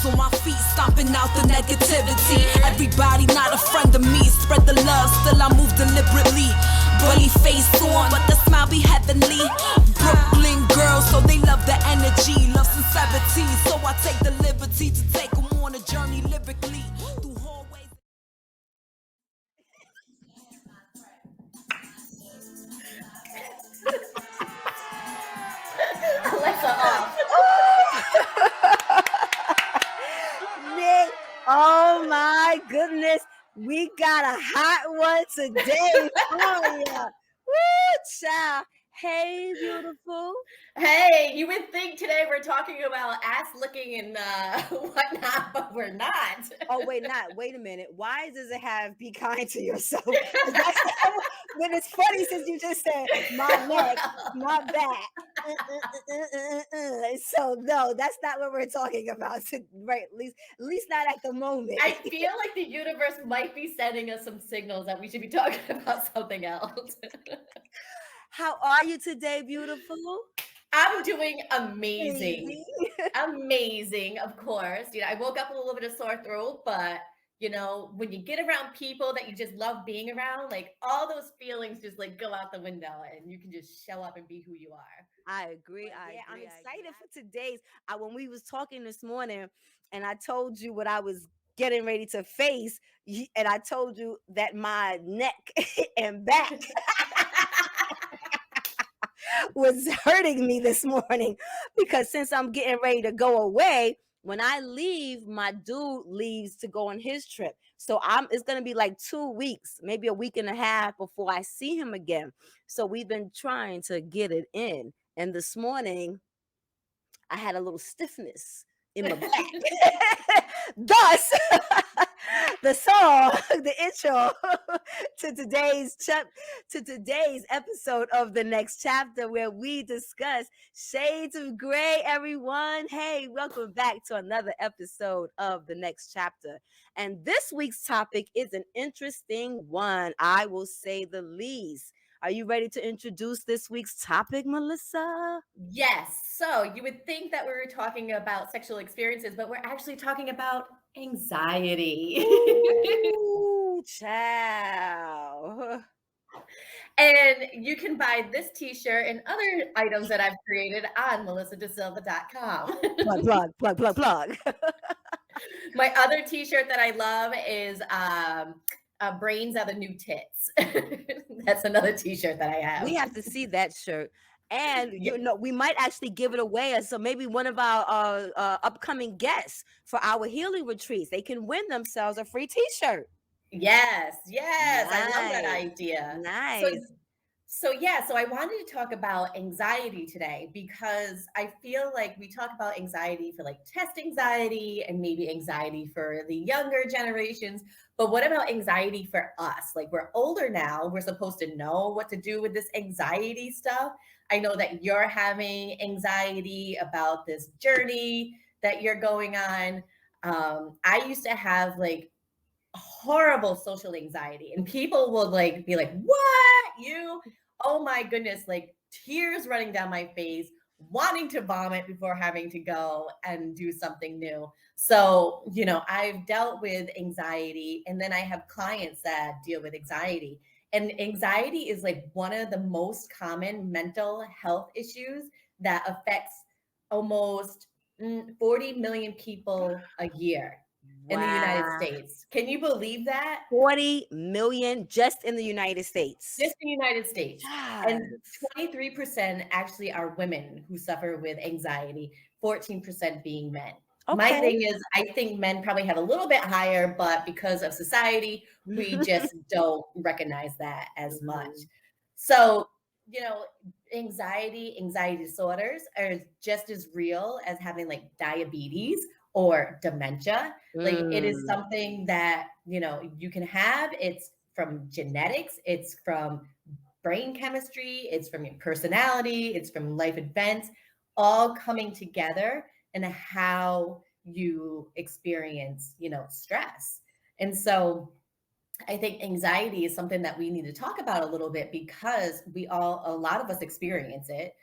toes on my feet, stomping out the negativity. Everybody not a friend of me, spread the love, still I move deliberately. Bully face on, but the smile be heavenly. Brooklyn girls, so they love the energy, love sincerity. So I take the liberty to take them on a journey lyrically. Through hallways. Alexa off. Nick, oh my goodness, we got a hot one today for ya. Woo, child. Hey, beautiful. Hey, you would think today we're talking about ass licking and whatnot, but we're not. Oh, wait a minute. Why does it have be kind to yourself? When it's funny since you just said my neck, my back. So no, that's not what we're talking about. Right, at least not at the moment. I feel like the universe might be sending us some signals that we should be talking about something else. How are you today, beautiful? I'm doing amazing. Amazing, of course. You know, I woke up with a little bit of sore throat, but you know, when you get around people that you just love being around, like all those feelings just like go out the window and you can just show up and be who you are. I agree. I'm excited for today's. When we was talking this morning, and I told you what I was getting ready to face, and I told you that my neck and back was hurting me this morning because since I'm getting ready to go away, when I leave, my dude leaves to go on his trip. So it's gonna be like 2 weeks, maybe a week and a half before I see him again. So we've been trying to get it in. And this morning, I had a little stiffness in my back. Thus, the song, the intro to today's episode of The Next Chapter, where we discuss shades of gray, everyone. Hey, welcome back to another episode of The Next Chapter. And this week's topic is an interesting one, I will say the least. Are you ready to introduce this week's topic, Melissa? Yes. So you would think that we were talking about sexual experiences, but we're actually talking about anxiety. Ooh, child. And you can buy this t-shirt and other items that I've created on melissadasilva.com. Plug. My other t-shirt that I love is brains are the new tits. That's another t-shirt that I have. We have to see that shirt. And you know, we might actually give it away. So maybe one of our upcoming guests for our healing retreats, they can win themselves a free t-shirt. Yes. I love that idea. Nice. So I wanted to talk about anxiety today because I feel like we talk about anxiety for like test anxiety and maybe anxiety for the younger generations. But what about anxiety for us? Like we're older now, we're supposed to know what to do with this anxiety stuff. I know that you're having anxiety about this journey that you're going on. I used to have like horrible social anxiety and people will like be like, what? Oh my goodness, like tears running down my face, wanting to vomit before having to go and do something new. So, you know, I've dealt with anxiety and then I have clients that deal with anxiety. And anxiety is like one of the most common mental health issues that affects almost 40 million people a year. In the United States. Can you believe that? 40 million just in the United States. Just in the United States. Yes. And 23% actually are women who suffer with anxiety, 14% being men. Okay. My thing is, I think men probably have a little bit higher, but because of society, we just don't recognize that as much. So, you know, anxiety disorders are just as real as having like diabetes or dementia. Like it is something that, you know, you can have. It's from genetics, it's from brain chemistry, it's from your personality, it's from life events, all coming together and how you experience, you know, stress. And so I think anxiety is something that we need to talk about a little bit because a lot of us experience it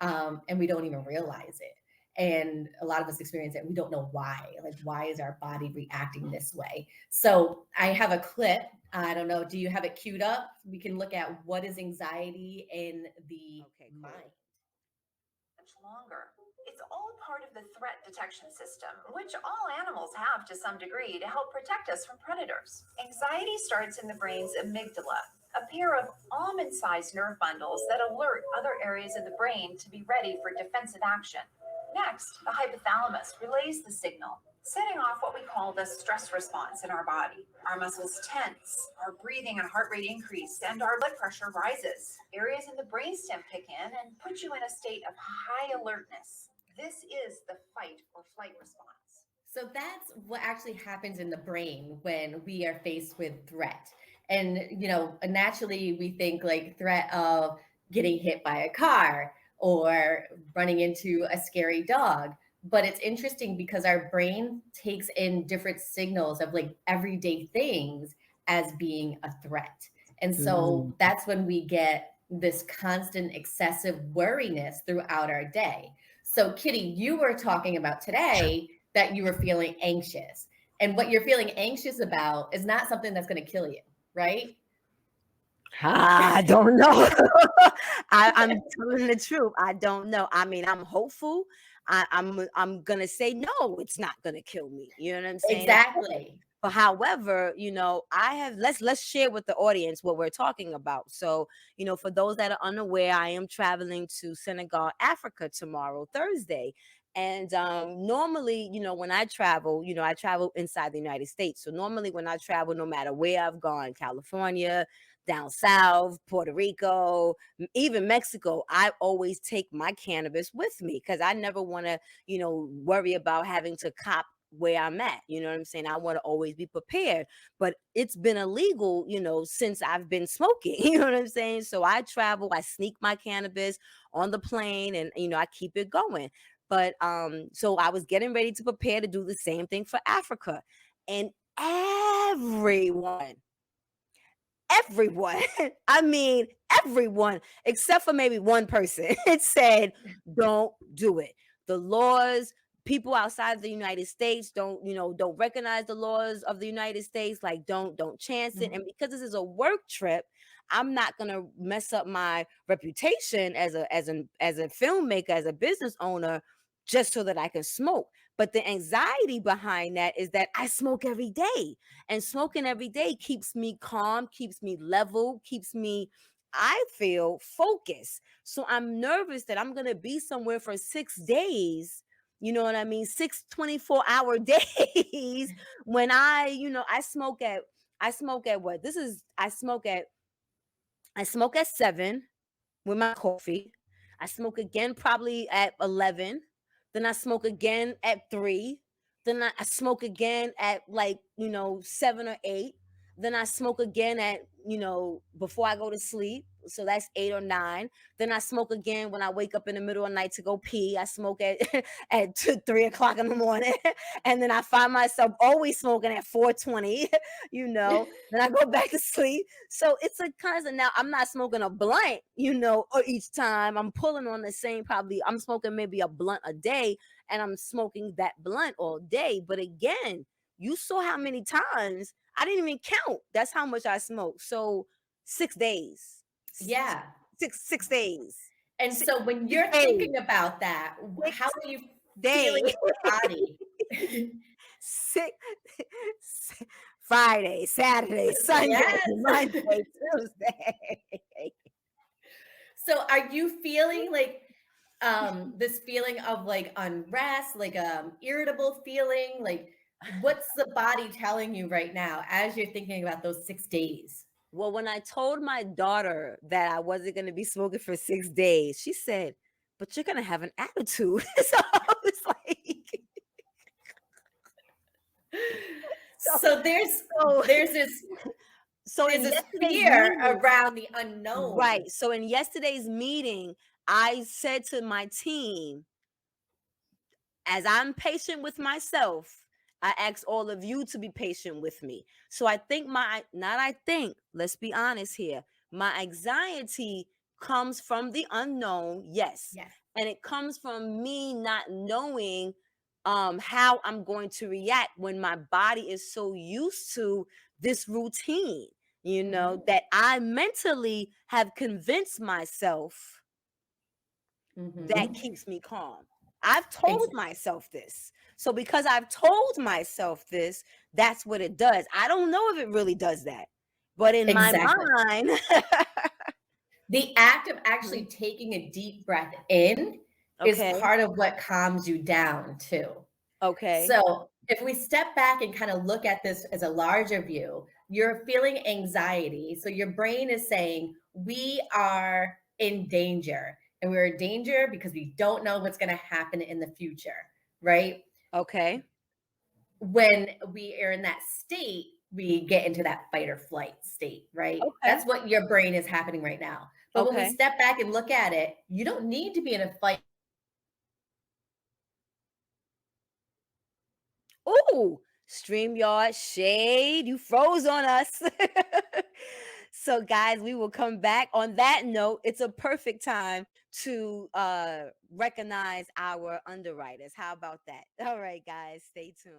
and we don't even realize it. And a lot of us experience it. We don't know why. Like, why is our body reacting this way? So I have a clip. I don't know. Do you have it queued up? We can look at what is anxiety in the mind. Much longer. It's all part of the threat detection system, which all animals have to some degree to help protect us from predators. Anxiety starts in the brain's amygdala, a pair of almond-sized nerve bundles that alert other areas of the brain to be ready for defensive action. Next, the hypothalamus relays the signal, setting off what we call the stress response in our body. Our muscles tense, our breathing and heart rate increase, and our blood pressure rises. Areas in the brainstem kick in and put you in a state of high alertness. This is the fight or flight response. So that's what actually happens in the brain when we are faced with threat. And, naturally we think like threat of getting hit by a car or running into a scary dog. But it's interesting because our brain takes in different signals of like everyday things as being a threat. And so that's when we get this constant excessive worriness throughout our day. So, Kitty, you were talking about today that you were feeling anxious. And what you're feeling anxious about is not something that's going to kill you, right? I don't know. I'm telling the truth. I don't know. I mean, I'm hopeful. I'm gonna say no, it's not gonna kill me. You know what I'm saying? Exactly. But however, I have let's share with the audience what we're talking about. So, for those that are unaware, I am traveling to Senegal, Africa tomorrow, Thursday. And normally, when I travel, I travel inside the United States. So normally when I travel, no matter where I've gone, California, down south, Puerto Rico, even Mexico, I always take my cannabis with me because I never want to, worry about having to cop where I'm at. You know what I'm saying? I want to always be prepared. But it's been illegal, since I've been smoking. You know what I'm saying? So I travel, I sneak my cannabis on the plane and, I keep it going. But so I was getting ready to prepare to do the same thing for Africa. And everyone, I mean, everyone, except for maybe one person, it said, don't do it. The laws, people outside of the United States don't recognize the laws of the United States. Like, don't chance it. And because this is a work trip, I'm not gonna mess up my reputation as a filmmaker, as a business owner, just so that I can smoke. But the anxiety behind that is that I smoke every day, and smoking every day keeps me calm, keeps me level, keeps me, I feel, focused. So I'm nervous that I'm gonna be somewhere for 6 days. You know what I mean? 6 24-hour days when I smoke at what? I smoke at 7 with my coffee. I smoke again probably at 11. Then I smoke again at 3. Then I smoke again at 7 or 8. Then I smoke again at, before I go to sleep. So that's 8 or 9. Then I smoke again when I wake up in the middle of the night to go pee. I smoke at at 3 o'clock in the morning. And then I find myself always smoking at 4:20, Then I go back to sleep. So it's a constant. Now I'm not smoking a blunt, or each time I'm pulling on the same, probably I'm smoking maybe a blunt a day, and I'm smoking that blunt all day. But again, you saw how many times I didn't even count. That's how much I smoked. So 6 days. Yeah. 6 days. And so when you're thinking about that, how are you feeling in your body? Friday, Saturday, Sunday, Yes. Monday, Tuesday. So are you feeling like this feeling of like unrest, like irritable feeling? Like, what's the body telling you right now as you're thinking about those 6 days? Well, when I told my daughter that I wasn't going to be smoking for 6 days, she said, "But you're going to have an attitude." So I was like, So there's this fear around the unknown. Right. So in yesterday's meeting, I said to my team, as I'm patient with myself, I ask all of you to be patient with me. So I think let's be honest here. My anxiety comes from the unknown. Yes. And it comes from me not knowing how I'm going to react when my body is so used to this routine, that I mentally have convinced myself that keeps me calm. I've told myself this. So because I've told myself this, that's what it does. I don't know if it really does that. But in my mind, the act of actually taking a deep breath in is part of what calms you down too. Okay. So if we step back and kind of look at this as a larger view, you're feeling anxiety. So your brain is saying, we are in danger. And we're in danger because we don't know what's going to happen in the future, right? Okay. When we are in that state, we get into that fight or flight state, right? Okay. That's what your brain is happening right now. But when we step back and look at it, you don't need to be in a fight. Ooh, StreamYard shade. You froze on us. So, guys, we will come back. On that note, it's a perfect time to recognize our underwriters. How about that? All right, guys, stay tuned.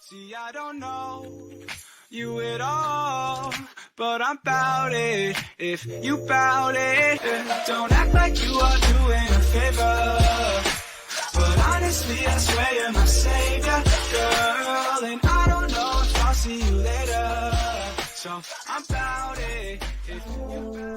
See, I don't know you at all, but I'm bout it if you bout it. Don't act like you are doing a favor, but honestly I swear you're my savior, girl. And I don't know if I'll see you later, so I'm bout it if you bout it.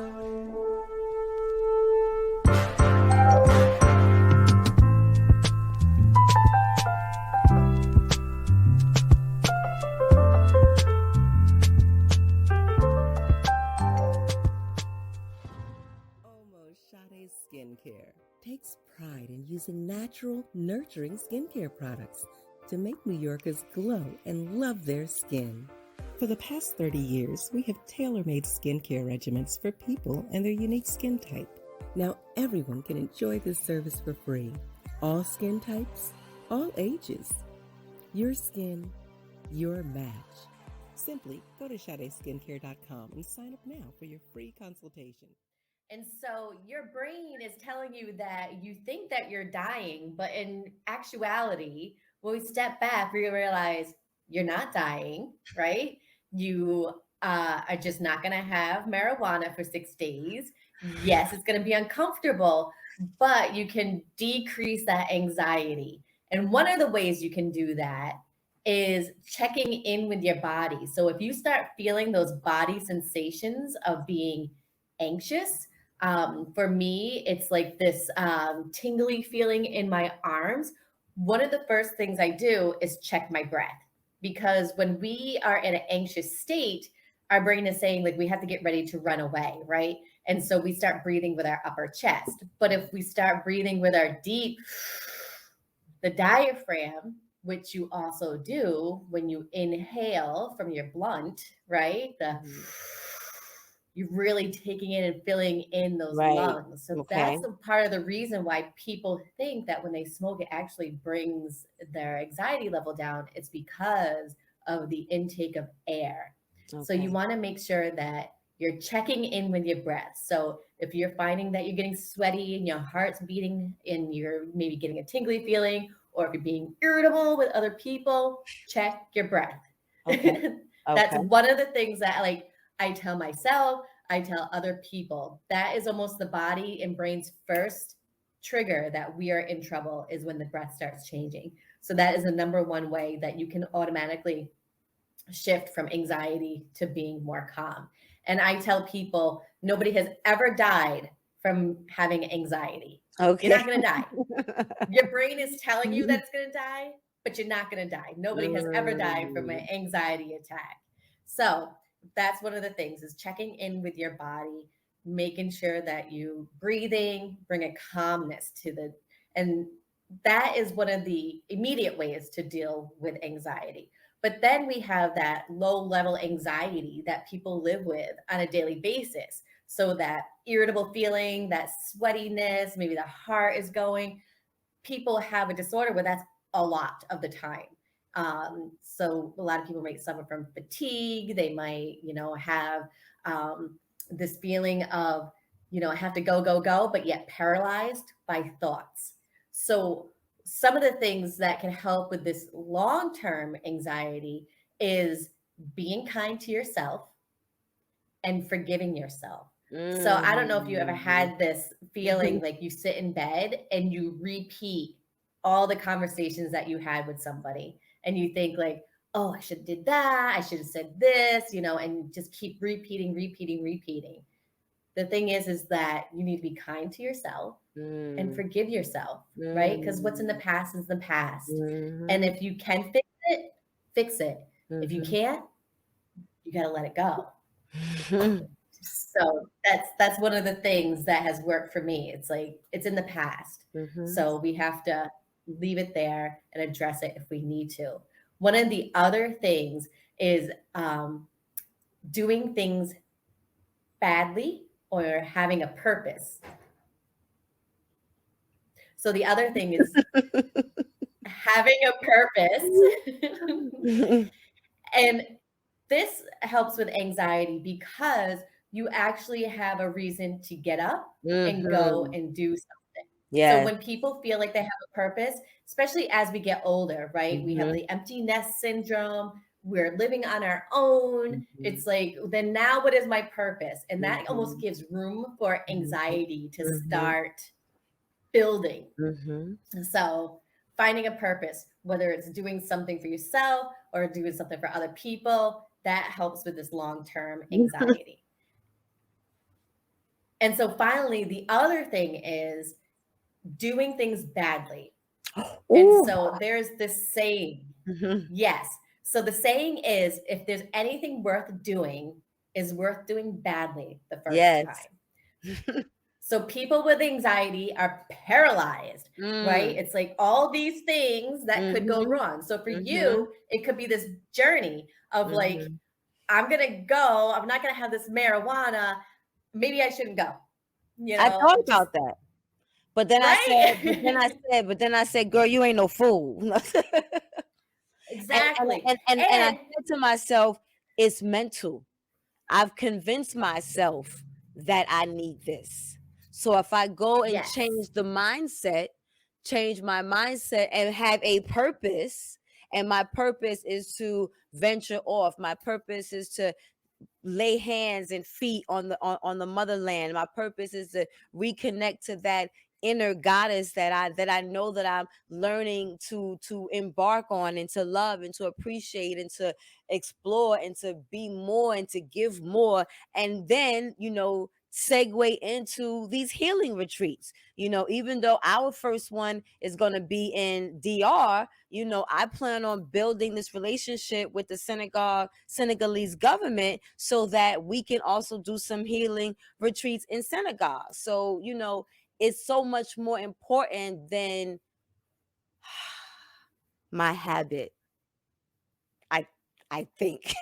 Skincare takes pride in using natural, nurturing skincare products to make New Yorkers glow and love their skin. For the past 30 years, we have tailor-made skincare regimens for people and their unique skin type. Now everyone can enjoy this service for free. All skin types, all ages. Your skin, your match. Simply go to SadeSkincare.com and sign up now for your free consultation. And so your brain is telling you that you think that you're dying, but in actuality, when we step back, we realize you're not dying, right? You are just not going to have marijuana for 6 days. Yes, it's going to be uncomfortable, but you can decrease that anxiety. And one of the ways you can do that is checking in with your body. So if you start feeling those body sensations of being anxious, for me, it's like this tingly feeling in my arms. One of the first things I do is check my breath, because when we are in an anxious state, our brain is saying like we have to get ready to run away, right? And so we start breathing with our upper chest. But if we start breathing with our deep, the diaphragm, which you also do when you inhale from your blunt, right? You're really taking in and filling in those lungs. So that's a part of the reason why people think that when they smoke, it actually brings their anxiety level down. It's because of the intake of air. So you want to make sure that you're checking in with your breath. So if you're finding that you're getting sweaty and your heart's beating and you're maybe getting a tingly feeling, or if you're being irritable with other people, check your breath. That's one of the things that I tell myself, I tell other people. That is almost the body and brain's first trigger that we are in trouble, is when the breath starts changing. So that is the number one way that you can automatically shift from anxiety to being more calm. And I tell people, nobody has ever died from having anxiety. Okay. You're not going to die. Your brain is telling you that it's going to die, but you're not going to die. Nobody has ever died from an anxiety attack. So that's one of the things, is checking in with your body, making sure that you breathing, bring a calmness to and that is one of the immediate ways to deal with anxiety. But then we have that low level anxiety that people live with on a daily basis. So that irritable feeling, that sweatiness, maybe the heart is going. People have a disorder where that's a lot of the time. So a lot of people might suffer from fatigue. They might, have this feeling of, I have to go, go, go, but yet paralyzed by thoughts. So some of the things that can help with this long-term anxiety is being kind to yourself and forgiving yourself. So I don't know if you ever had this feeling like you sit in bed and you repeat all the conversations that you had with somebody, and you think like, oh, I should have did that. I should have said this, and just keep repeating. The thing is that you need to be kind to yourself and forgive yourself, right? Because what's in the past is the past. And if you can fix it, fix it. If you can't, you got to let it go. So that's one of the things that has worked for me. It's like, it's in the past. So we have to leave it there and address it if we need to. One of the other things is doing things badly or having a purpose. So the other thing is having a purpose. And this helps with anxiety because you actually have a reason to get up and go and do something. Yeah. So when people feel like they have a purpose, especially as we get older, right? We have the empty nest syndrome. We're living on our own. It's like, then now what is my purpose? And that almost gives room for anxiety to start building. So finding a purpose, whether it's doing something for yourself or doing something for other people, that helps with this long-term anxiety. And so finally, the other thing is doing things badly. And so there's this saying, yes. So the saying is, if there's anything worth doing, is worth doing badly the first time. So people with anxiety are paralyzed, right? It's like all these things that could go wrong. So for you, it could be this journey of like, I'm going to go, I'm not going to have this marijuana. Maybe I shouldn't go. I thought about that. But then but then I said, girl, you ain't no fool. Exactly. And I said to myself, it's mental. I've convinced myself that I need this. So if I go and change my mindset and have a purpose, and my purpose is to venture off. My purpose is to lay hands and feet on the motherland. My purpose is to reconnect to that inner goddess that I know that I'm learning to embark on and to love and to appreciate and to explore and to be more and to give more. And then, segue into these healing retreats. Even though our first one is going to be in DR, I plan on building this relationship with the Senegalese government so that we can also do some healing retreats in Senegal. So, it's so much more important than my habit. I think.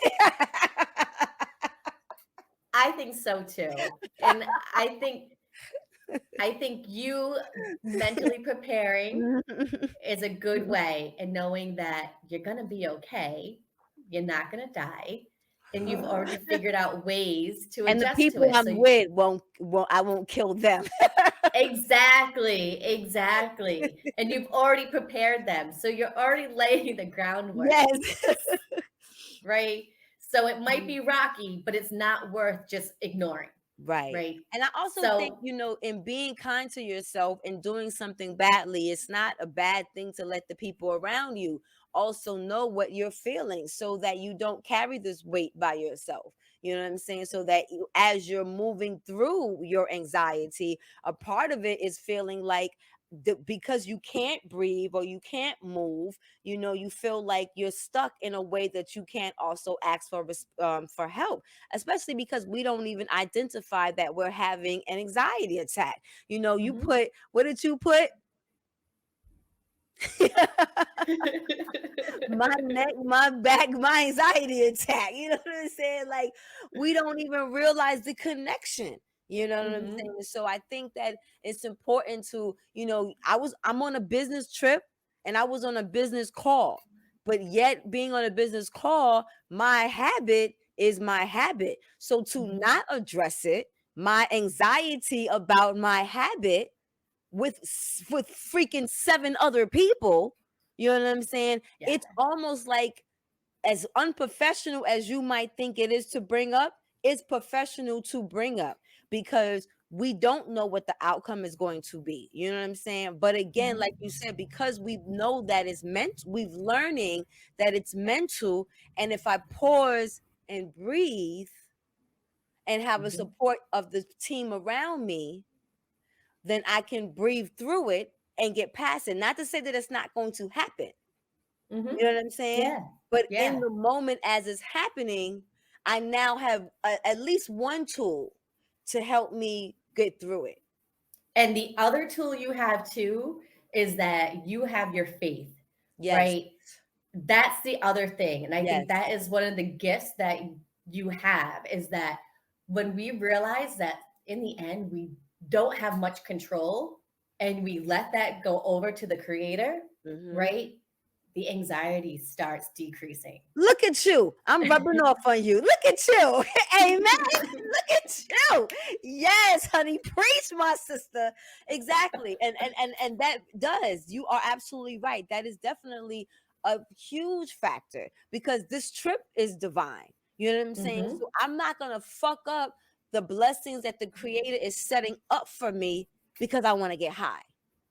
I think so too. And I think you mentally preparing is a good way, and knowing that you're going to be okay. You're not going to die. And you've already figured out ways to adjust to it. And the people I'm with I won't kill them. Exactly. And you've already prepared them. So you're already laying the groundwork. Yes. Right? So it might be rocky, but it's not worth just ignoring. Right. And I also think, in being kind to yourself and doing something badly, it's not a bad thing to let the people around you also know what you're feeling so that you don't carry this weight by yourself. You know what I'm saying? So that as you're moving through your anxiety, a part of it is feeling like because you can't breathe or you can't move, you feel like you're stuck in a way that you can't also ask for help, especially because we don't even identify that we're having an anxiety attack. You Mhm. put, what did you put? My neck, my back, my anxiety attack. You know what I'm saying? Like, we don't even realize the connection. You know what I'm Mhm. saying? So I think that it's important to, I'm on a business trip and I was on a business call. But yet being on a business call, my habit is my habit. So to Mhm. not address it, my anxiety about my habit with freaking 7 other people, you know what I'm saying? Yeah. It's almost like, as unprofessional as you might think it is to bring up, it's professional to bring up, because we don't know what the outcome is going to be. You know what I'm saying? But again, Mhm. like you said, because we know that it's meant, we've learning that it's mental. And if I pause and breathe and have a Mhm. support of the team around me, then I can breathe through it and get past it. Not to say that it's not going to happen. Mhm. You know what I'm saying? Yeah. But in Yeah. the moment as it's happening, I now have at least one tool to help me get through it. And the other tool you have too is that you have your faith, Yes. right? That's the other thing. And I think Yes. that is one of the gifts that you have, is that when we realize that in the end, we don't have much control and we let that go over to the creator, Mhm. right? The anxiety starts decreasing. Look at you. I'm rubbing off on you. Look at you. Amen. Look at you. Yes, honey. Preach, my sister. Exactly. And that does. You are absolutely right. That is definitely a huge factor, because this trip is divine. You know what I'm saying? Hmm. So I'm not gonna fuck up the blessings that the creator is setting up for me because I want to get high.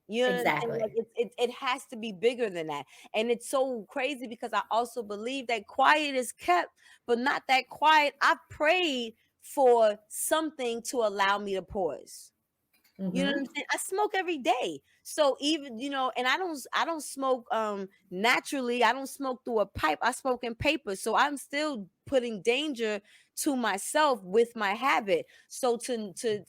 You know what I'm saying? Like, Exactly. it has to be bigger than that. And it's so crazy because I also believe that quiet is kept, but not that quiet. I prayed for something to allow me to pause. You know what I'm Hmm. saying? I smoke every day. So even, and I don't smoke naturally. I don't smoke through a pipe. I smoke in paper. So I'm still putting danger to myself with my habit. So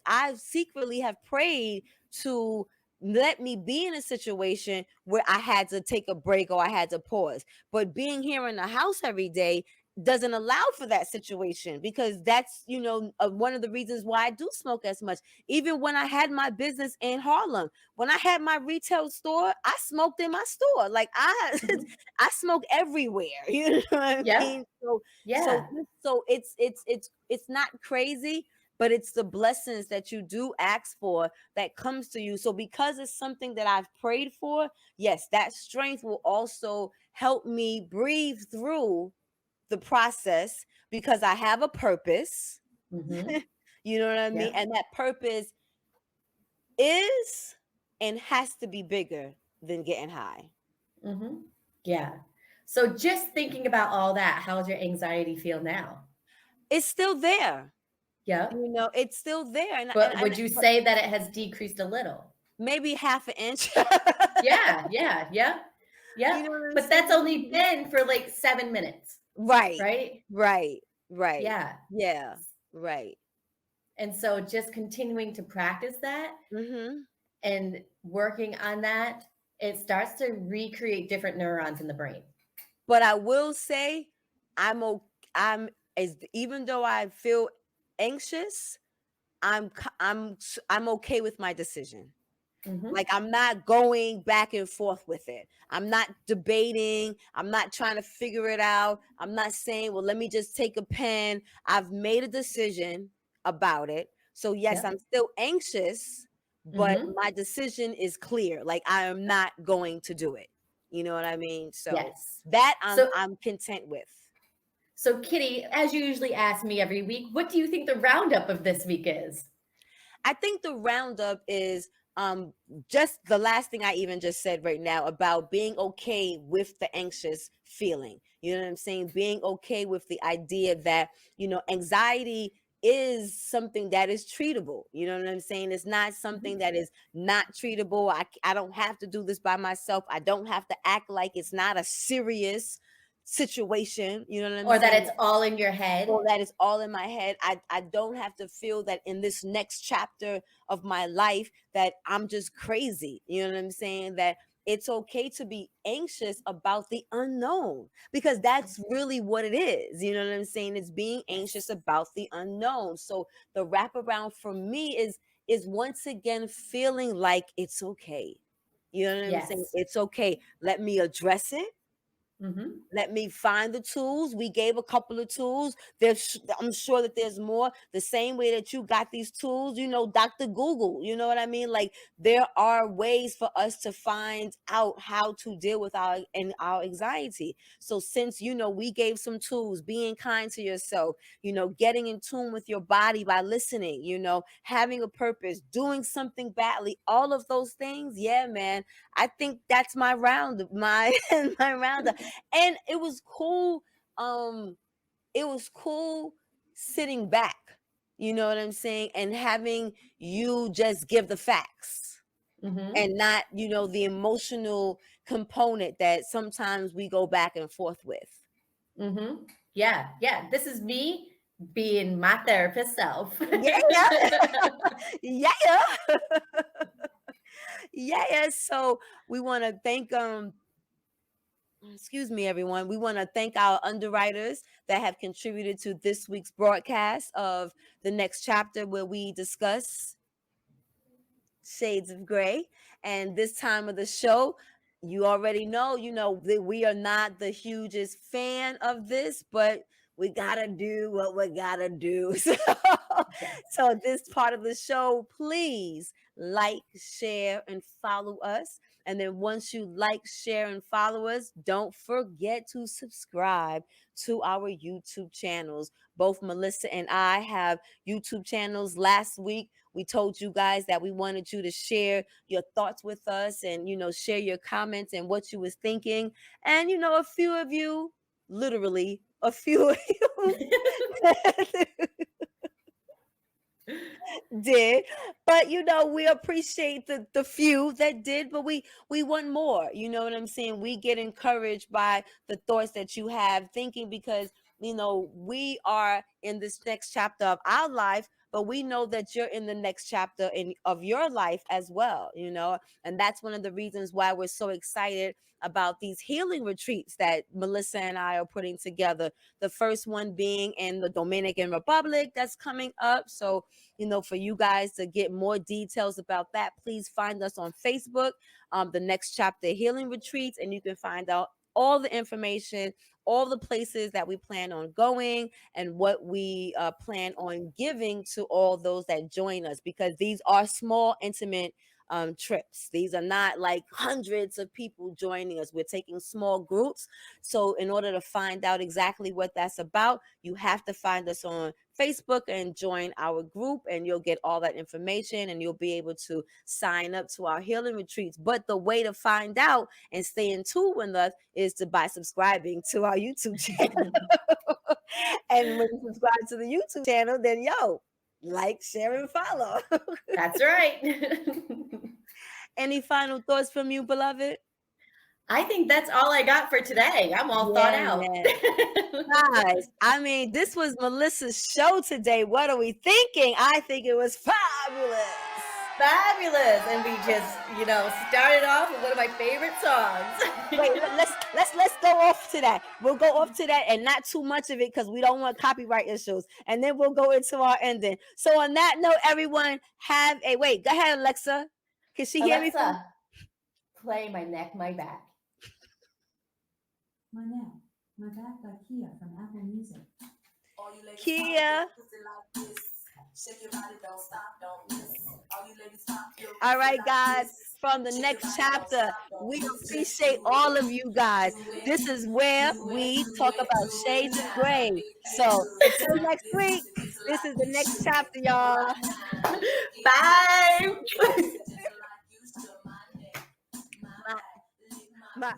I secretly have prayed to let me be in a situation where I had to take a break or I had to pause. But being here in the house every day doesn't allow for that situation, because that's, one of the reasons why I do smoke as much. Even when I had my business in Harlem, when I had my retail store, I smoked in my store. Like, I Hmm. I smoke everywhere. You know what I Yeah. mean? So Yeah. so it's not crazy, but it's the blessings that you do ask for that comes to you. So because it's something that I've prayed for, yes, that strength will also help me breathe through the process, because I have a purpose. Hmm. You know what I mean? Yeah. And that purpose is and has to be bigger than getting high. Hmm. Yeah. So just thinking about all that, how does your anxiety feel now? It's still there. Yep. It's still there. But would you say that it has decreased a little? Maybe half an inch. Yeah, yeah, yeah, yeah. You know what I'm But saying? that's only been for like 7 minutes, Right. right? Right. Right. Yeah. Yeah. Right. And so just continuing to practice that Hmm. and working on that, it starts to recreate different neurons in the brain. But I will say, I'm as even though I feel anxious, I'm okay with my decision. Hmm. Like, I'm not going back and forth with it. I'm not debating. I'm not trying to figure it out. I'm not saying, well, let me just take a pen. I've made a decision about it. So yes, Yep. I'm still anxious, but Hmm. my decision is clear. Like, I am not going to do it. You know what I mean? So Yes. that I'm So, I'm content with. so Kitty, as you usually ask me every week, what do you think the roundup of this week is? I think the roundup is just the last thing I even just said right now about being okay with the anxious feeling. You know what I'm saying? Being okay with the idea that, anxiety is something that is treatable. You know what I'm saying? It's not something that is not treatable. I don't have to do this by myself. I don't have to act like it's not a serious situation. You know what I'm Or saying? that it's all in your head. Or that it's all in my head. I don't have to feel that in this next chapter of my life that I'm just crazy. You know what I'm saying? That it's okay to be anxious about the unknown, because that's really what it is. You know what I'm saying? It's being anxious about the unknown. So the wraparound for me is once again feeling like it's okay. You know what I'm saying? Yes. It's okay. Let me address it. Mm-hmm. Let me find the tools. We gave a couple of tools. I'm sure that there's more. The same way that you got these tools, Dr. Google, you know what I mean? Like, there are ways for us to find out how to deal with our anxiety. So since, we gave some tools, being kind to yourself, getting in tune with your body by listening, having a purpose, doing something badly, all of those things. Yeah, man. I think that's my my roundup. And it was cool. It was cool sitting back, you know what I'm saying, and having you just give the facts Mm-hmm. and not, the emotional component that sometimes we go back and forth with. Mm-hmm. Yeah. This is me being my therapist self. Yeah. Yeah. Yeah. So we want to thank excuse me, everyone. We want to thank our underwriters that have contributed to this week's broadcast of the next chapter, where we discuss Shades of Gray. And this time of the show, you already know, that we are not the hugest fan of this, but we gotta do what we gotta do. So this part of the show, please like, share, and follow us. And then once you like, share, and follow us, don't forget to subscribe to our YouTube channels. Both Melissa and I have YouTube channels. Last week, we told you guys that we wanted you to share your thoughts with us and, share your comments and what you was thinking. And, a few of you, literally a few of you did, but we appreciate the few that did, but we want more. You know what I'm saying? We get encouraged by the thoughts that you have thinking, because we are in this next chapter of our life, but we know that you're in the next chapter of your life as well, and that's one of the reasons why we're so excited about these healing retreats that Melissa and I are putting together. The first one being in the Dominican Republic that's coming up. So, for you guys to get more details about that, please find us on Facebook, the Next Chapter Healing Retreats, and you can find out all the information, all the places that we plan on going, and what we plan on giving to all those that join us, because these are small, intimate trips. These are not like hundreds of people joining us. We're taking small groups. So in order to find out exactly what that's about, you have to find us on Facebook and join our group, and you'll get all that information, and you'll be able to sign up to our healing retreats. But the way to find out and stay in tune with us is by subscribing to our YouTube channel. And when you subscribe to the YouTube channel, then like, share, and follow. That's right. Any final thoughts from you, beloved? I think that's all I got for today. I'm all thought out. Guys, I mean, this was Melissa's show today. What are we thinking? I think it was fabulous. Fabulous. And we just, started off with one of my favorite songs. Wait, let's go off to that. We'll go off to that, and not too much of it, because we don't want copyright issues. And then we'll go into our ending. So on that note, everyone, wait, go ahead, Alexa. Can she hear me? Alexa, play My Neck, My Back. My Neck, My Back by Kia from Apple Music. Kia. All right, guys, from the next chapter, we appreciate all of you guys. This is where we talk about Shades of Gray. So until next week, this is the next chapter, y'all. Bye. My-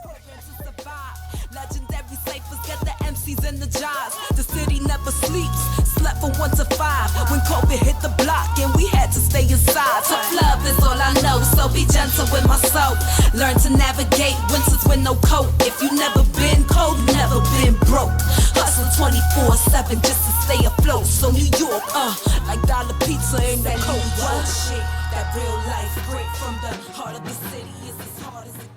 Program to survive. Legendary ciphers get the MCs in the jobs. The city never sleeps. Slept from 1 to 5 when COVID hit the block and we had to stay inside. Tough love is all I know, so be gentle with my soul. Learn to navigate winters with no coat. If you never been cold, never been broke. Hustle 24/7 just to stay afloat. So New York, like dollar pizza in the cold. Shit, that real life great from the heart of the city is as hard as it